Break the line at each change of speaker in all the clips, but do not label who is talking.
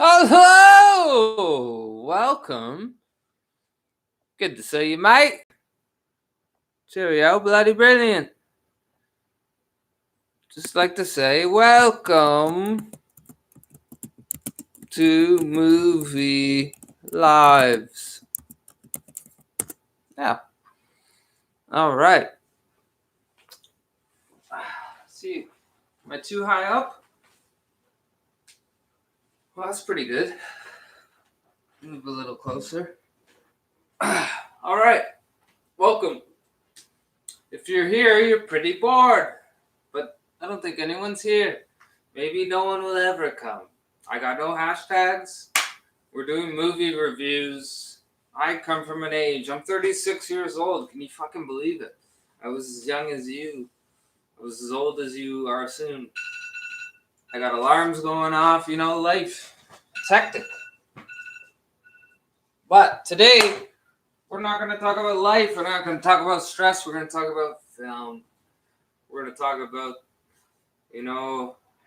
Oh, hello! Welcome. Good to see you, mate. Cheerio, bloody brilliant. Just like to say, welcome to Movie Lives. Yeah. All right. See, am I too high up? Well, that's pretty good. Move a little closer. All right. Welcome. If you're here, you're pretty bored. But I don't think anyone's here. Maybe no one will ever come. I got no hashtags. We're doing movie reviews. I come from an age. I'm 36 years old. Can you fucking believe it? I was as young as you. I was as old as you are soon. I got alarms going off. Life. It's hectic. But today, we're not going to talk about life. We're not going to talk about stress. We're going to talk about film. We're going to talk about,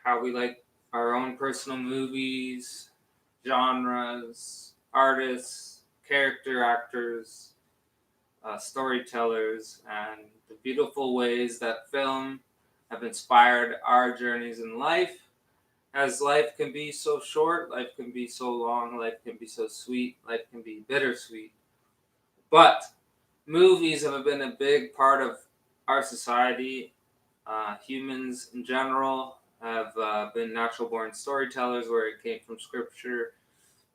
how we like our own personal movies, genres, artists, character actors, storytellers, and the beautiful ways that film have inspired our journeys in life. As life can be so short, life can be so long, life can be so sweet, life can be bittersweet. But movies have been a big part of our society. Humans in general have been natural born storytellers, where it came from scripture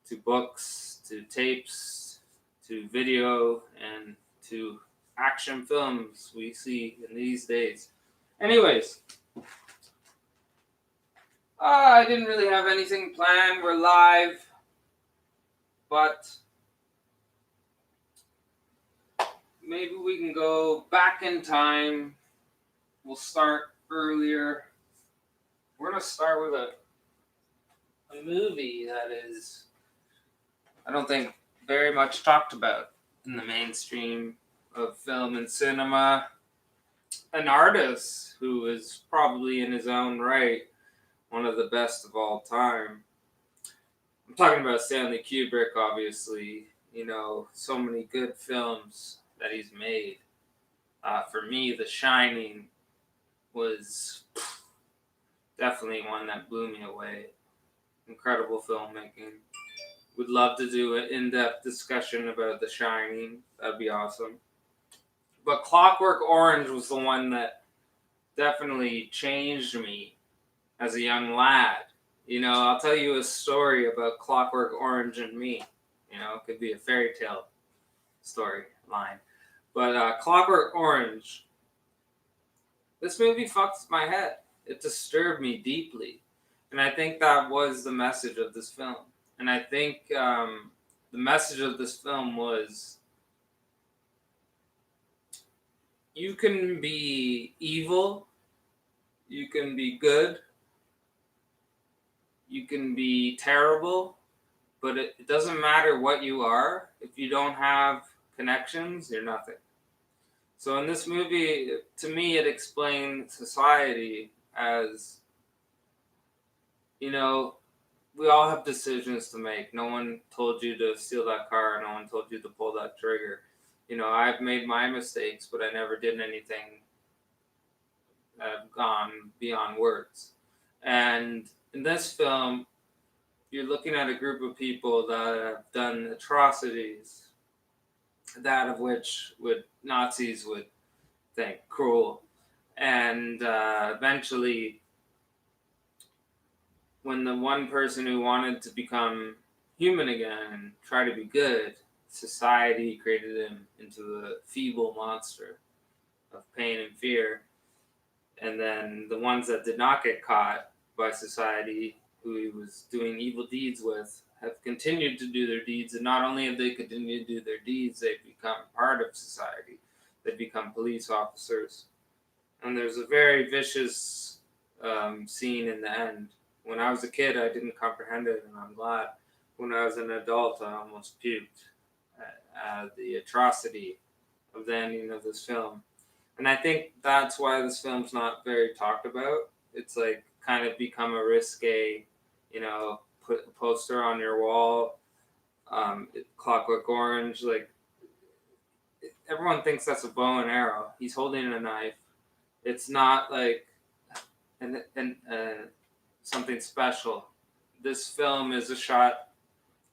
to books to tapes to video and to action films we see in these days. Anyways, I didn't really have anything planned. We're live, but maybe we can go back in time. We'll start earlier. We're going to start with a movie that is, I don't think, very much talked about in the mainstream of film and cinema. An artist who is probably in his own right one of the best of all time. I'm talking about Stanley Kubrick, obviously. So many good films that he's made. For me, The Shining was definitely one that blew me away. Incredible filmmaking. Would love to do an in-depth discussion about The Shining. That'd be awesome. But Clockwork Orange was the one that definitely changed me as a young lad. I'll tell you a story about Clockwork Orange and me. It could be a fairy tale storyline. But Clockwork Orange, this movie fucked my head. It disturbed me deeply. And I think that was the message of this film. And I think the message of this film was, you can be evil, you can be good, you can be terrible, but it doesn't matter what you are. If you don't have connections, you're nothing. So in this movie, to me, it explained society as, we all have decisions to make. No one told you to steal that car. No one told you to pull that trigger. I've made my mistakes, but I never did anything that have gone beyond words. And in this film, you're looking at a group of people that have done atrocities, that of which Nazis would think cruel. And eventually, when the one person who wanted to become human again and try to be good, society created him into a feeble monster of pain and fear. And then the ones that did not get caught by society, who he was doing evil deeds with, have continued to do their deeds. And not only have they continued to do their deeds, they've become part of society. They've become police officers. And there's a very vicious scene in the end. When I was a kid, I didn't comprehend it, and I'm glad. When I was an adult, I almost puked at the atrocity of the ending of this film. And I think that's why this film's not very talked about. It's like kind of become a risque, put a poster on your wall. Clockwork Orange, like everyone thinks that's a bow and arrow. He's holding a knife. It's not like something special. This film is a shot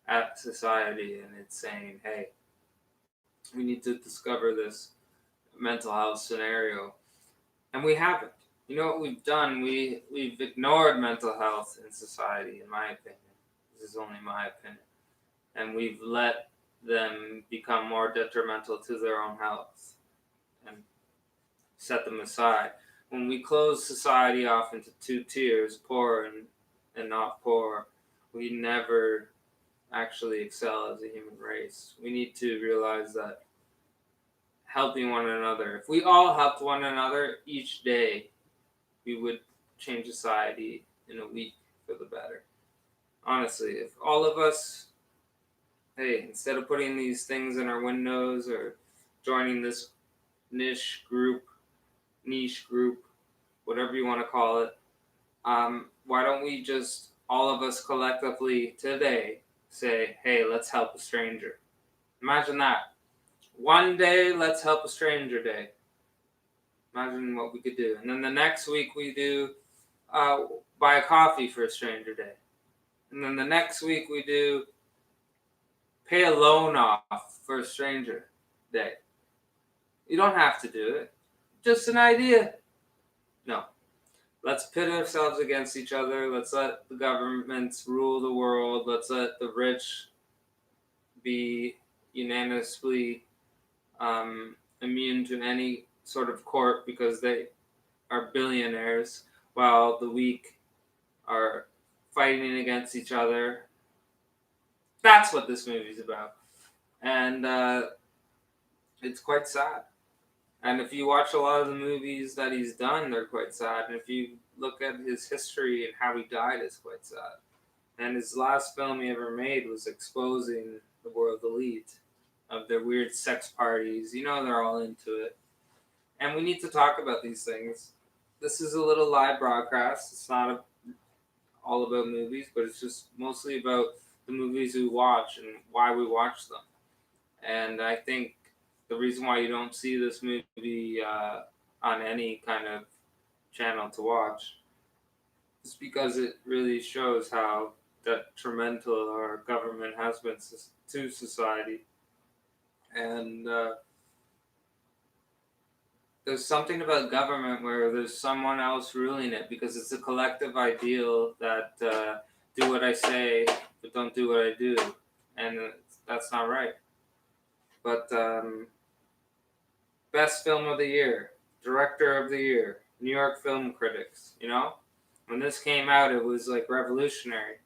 at society, and it's saying, "Hey, we need to discover this mental health scenario," and we haven't. You know what we've done? We've ignored mental health in society, in my opinion. This is only my opinion, and we've let them become more detrimental to their own health and set them aside. When we close society off into two tiers, poor and not poor, we never actually excel as a human race. We need to realize that helping one another, if we all helped one another each day, we would change society in a week for the better. Honestly, if all of us, hey, instead of putting these things in our windows or joining this niche group, whatever you want to call it, why don't we just, all of us collectively today, say, hey, let's help a stranger? Imagine that. One day, let's help a stranger day. Imagine what we could do. And then the next week, we do buy a coffee for a stranger day. And then the next week, we do pay a loan off for a stranger day. You don't have to do it. Just an idea. No. Let's pit ourselves against each other. Let's let the governments rule the world. Let's let the rich be unanimously immune to any sort of court because they are billionaires, while the weak are fighting against each other. That's what this movie's about. And it's quite sad. And if you watch a lot of the movies that he's done, they're quite sad. And if you look at his history and how he died, it's quite sad. And his last film he ever made was exposing the world elite of their weird sex parties. You know, they're all into it. And we need to talk about these things. This is a little live broadcast. It's not all about movies, but it's just mostly about the movies we watch and why we watch them. And I think the reason why you don't see this movie on any kind of channel to watch is because it really shows how detrimental our government has been to society. And there's something about government where there's someone else ruling it because it's a collective ideal that do what I say, but don't do what I do. And that's not right. But best film of the year, director of the year, New York Film Critics, you know? When this came out, it was like revolutionary.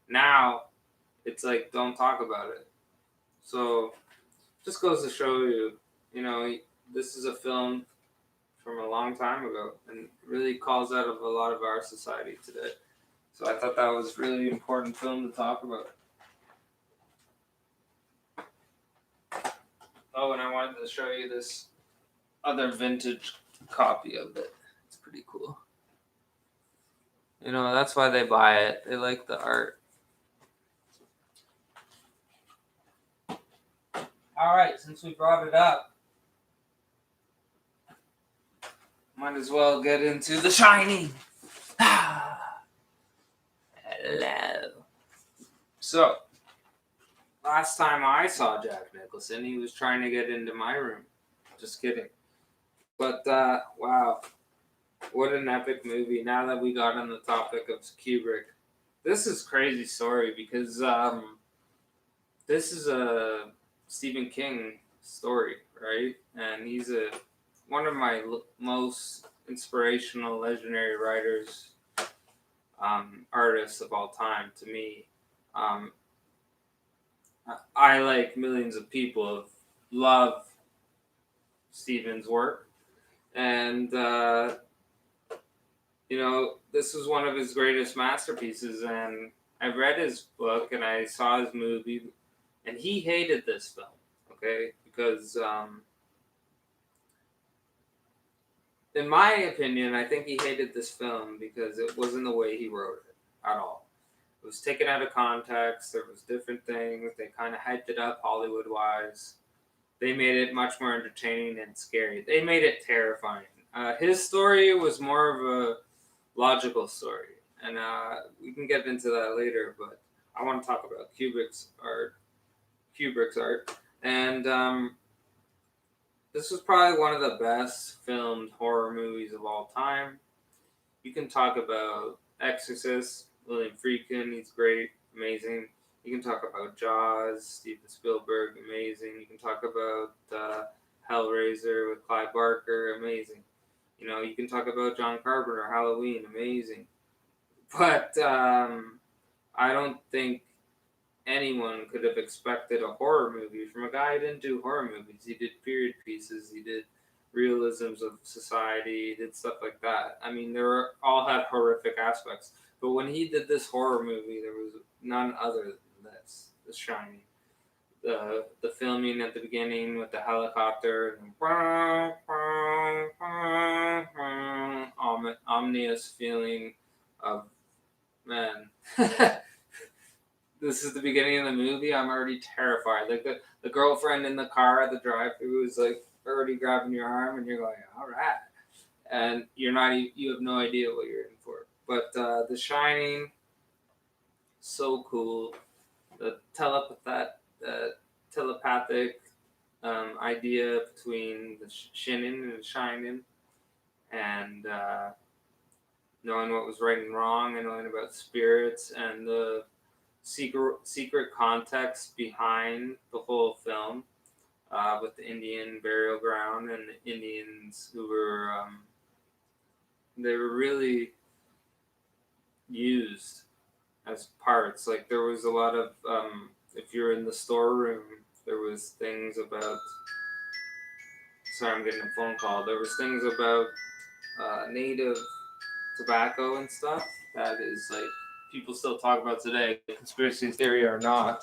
Now, it's like, don't talk about it. So, just goes to show you, you know, this is a film from a long time ago and really calls out of a lot of our society today. So I thought that was really important film to talk about. Oh, and I wanted to show you this other vintage copy of it. It's pretty cool. You know, that's why they buy it. They like the art. All right, since we brought it up, might as well get into The Shining. Hello. So, last time I saw Jack Nicholson, he was trying to get into my room. Just kidding. But, wow. What an epic movie. Now that we got on the topic of Kubrick. This is a crazy story because this is a Stephen King story, right? And he's one of my most inspirational, legendary writers, artists of all time to me. I, like millions of people, love Stephen's work. And, you know, this was one of his greatest masterpieces. And I read his book and I saw his movie. And he hated this film, okay? Because, in my opinion, I think he hated this film because it wasn't the way he wrote it at all. It was taken out of context. There was different things. They kind of hyped it up Hollywood wise. They made it much more entertaining and scary. They made it terrifying. His story was more of a logical story, and we can get into that later. But I want to talk about Kubrick's art, and this was probably one of the best filmed horror movies of all time. You can talk about Exorcist, William Friedkin, he's great, amazing. You can talk about Jaws, Steven Spielberg, amazing. You can talk about Hellraiser with Clive Barker, amazing. You know, you can talk about John Carpenter, Halloween, amazing. But I don't think anyone could have expected a horror movie from a guy who didn't do horror movies. He did period pieces, he did realisms of society, he did stuff like that. I mean, all had horrific aspects. But when he did this horror movie, there was none other than this, The Shining. The filming at the beginning with the helicopter and ominous feeling of, man. This is the beginning of the movie. I'm already terrified. Like the girlfriend in the car at the drive-thru is like already grabbing your arm, and you're going, all right, and you have no idea what you're in for. But The Shining, so cool. The telepathic idea between the Shinin and Shining, and knowing what was right and wrong, and knowing about spirits, and the secret context behind the whole film, with the Indian burial ground and the Indians who were they were really used as parts. Like there was a lot of if you're in the storeroom, there was things about. Sorry, I'm getting a phone call. There was things about native tobacco and stuff that is like people still talk about today, conspiracy theory or not.